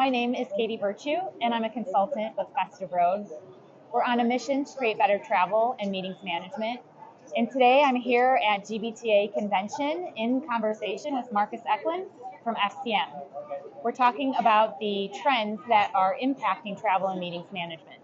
My name is Katie Virtue, and I'm a consultant with Festive Road. We're on a mission to create better travel and meetings management. And today I'm here at GBTA Convention in conversation with Marcus Eklund from FCM. We're talking about the trends that are impacting travel and meetings management.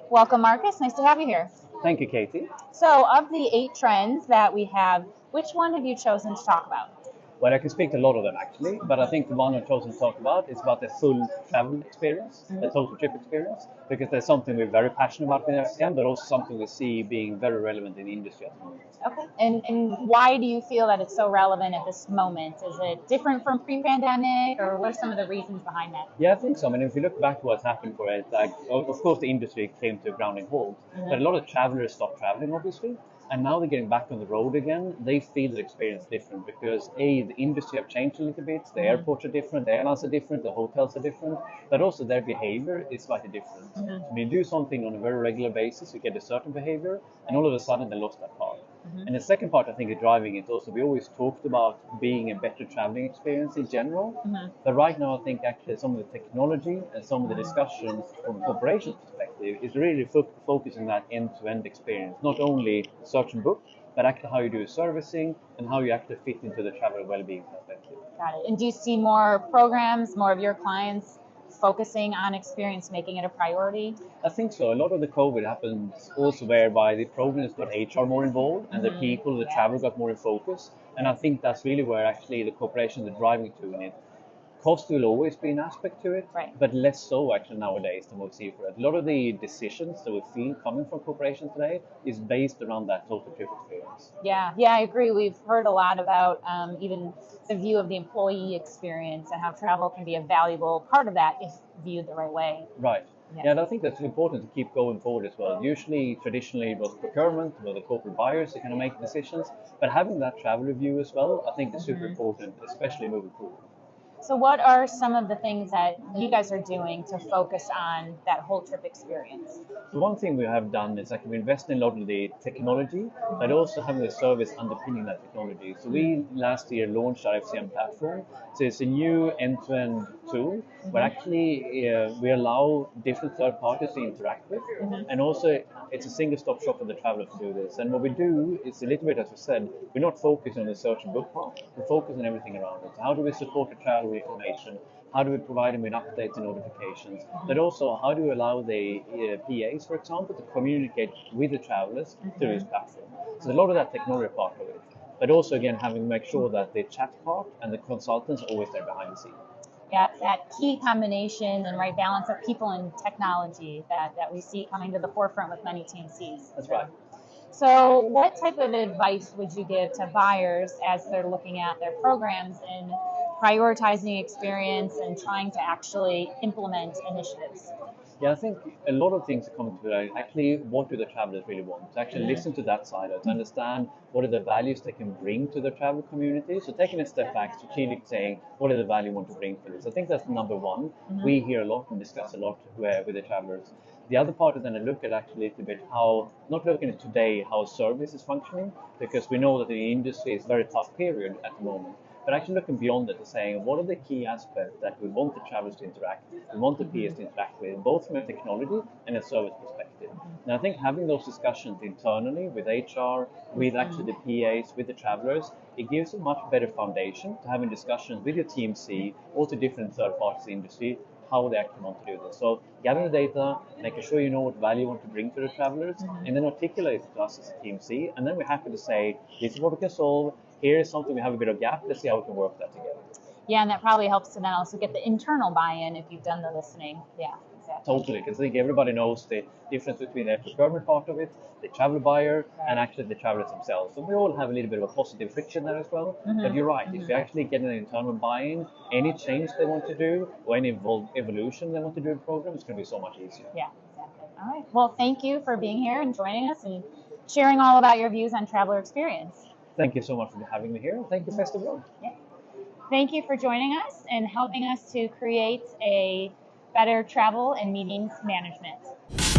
Welcome, Marcus. Nice to have you here. Thank you, Katie. So, of the 8 trends that we have, which one have you chosen to talk about? Well, I can speak to a lot of them actually, but I think the one I've chosen to talk about is about the full travel experience, the total trip experience, because there's something we're very passionate about in FCM, but also something we see being very relevant in the industry at the moment. Okay. And why do you feel that it's so relevant at this moment? Is it different from pre-pandemic, or what are some of the reasons behind that? Yeah, I think so. I mean, if you look back at what's happened for it, like, of course, the industry came to a grounding halt, but a lot of travelers stopped traveling, obviously. And now they're getting back on the road again. They feel the experience different because the industry have changed a little bit. The airports are different, the airlines are different, the hotels are different, but also their behavior is slightly different. So when you do something on a very regular basis, you get a certain behavior, and all of a sudden they lost that part. And the second part, I think, is driving it also. We always talked about being a better traveling experience in general, but right now I think actually some of the technology and some of the discussions from a corporation's perspective is really focusing on that end-to-end experience, not only search and book, but actually how you do servicing and how you actually fit into the travel well-being perspective. Got it. And do you see more programs, more of your clients focusing on experience, making it a priority? I think so. A lot of the COVID happened also whereby the programs got HR more involved and the people, the travel got more in focus. And I think that's really where actually the corporations are driving to in it. Cost will always be an aspect to it, right, but less so actually nowadays than we see for it. A lot of the decisions that we feel coming from corporations today is based around that total trip experience. Yeah, I agree. We've heard a lot about even the view of the employee experience and how travel can be a valuable part of that if viewed the right way. Right. Yeah, and I think that's important to keep going forward as well. Usually, traditionally, it was procurement, where the corporate buyers that kind of make decisions, but having that travel review as well, I think is super important, especially moving forward. So what are some of the things that you guys are doing to focus on that whole trip experience? So one thing we have done is we invest in a lot of the technology, but also having the service underpinning that technology. So we last year launched our FCM platform. So it's a new end-to-end tool where actually we allow different third parties to interact with, and also it's a single stop shop for the traveler to do this. And what we do is a little bit, as we said, we're not focusing on the search and book part, we're focusing on everything around it. So how do we support the travel information? How do we provide them with updates and notifications? But also, how do we allow the PAs, for example, to communicate with the travelers through this platform? So a lot of that technology part of it. But also, again, having to make sure that the chat part and the consultants are always there behind the scenes. Yeah, that key combination and right balance of people and technology that we see coming to the forefront with many TMCs. That's right. So what type of advice would you give to buyers as they're looking at their programs and prioritizing experience and trying to actually implement initiatives? Yeah, I think a lot of things are coming to that. Actually, what do the travelers really want? To actually listen to that side, to understand what are the values they can bring to the travel community. So taking a step back, strategically saying, what are the value you want to bring for this? I think that's number one. We hear a lot and discuss a lot with the travelers. The other part is then to look at actually a little bit how, not looking at today, how service is functioning, because we know that the industry is a very tough period at the moment. But actually looking beyond it and saying, what are the key aspects that we want the travelers to interact with, we want the PAs to interact with, both from a technology and a service perspective. And I think having those discussions internally with HR, with actually the PAs, with the travelers, it gives a much better foundation to having discussions with your TMC, or to different third parties in the industry, how they actually want to do this. So gathering the data, making sure you know what value you want to bring to the travelers, and then articulate it to us as a TMC, and then we're happy to say, this is what we can solve, here is something we have a bit of gap, let's see how we can work that together. Yeah, and that probably helps to then also get the internal buy-in if you've done the listening. Yeah, exactly. Totally, because I think everybody knows the difference between the procurement part of it, the travel buyer, and actually the travelers themselves. So we all have a little bit of a positive friction there as well. But you're right, if you actually get an internal buy-in, any change they want to do, or any evolution they want to do in the program, it's going to be so much easier. Yeah, exactly. All right. Well, thank you for being here and joining us and sharing all about your views on traveler experience. Thank you so much for having me here. Thank you, Festive Road. Yeah. Thank you for joining us and helping us to create a better travel and meetings management.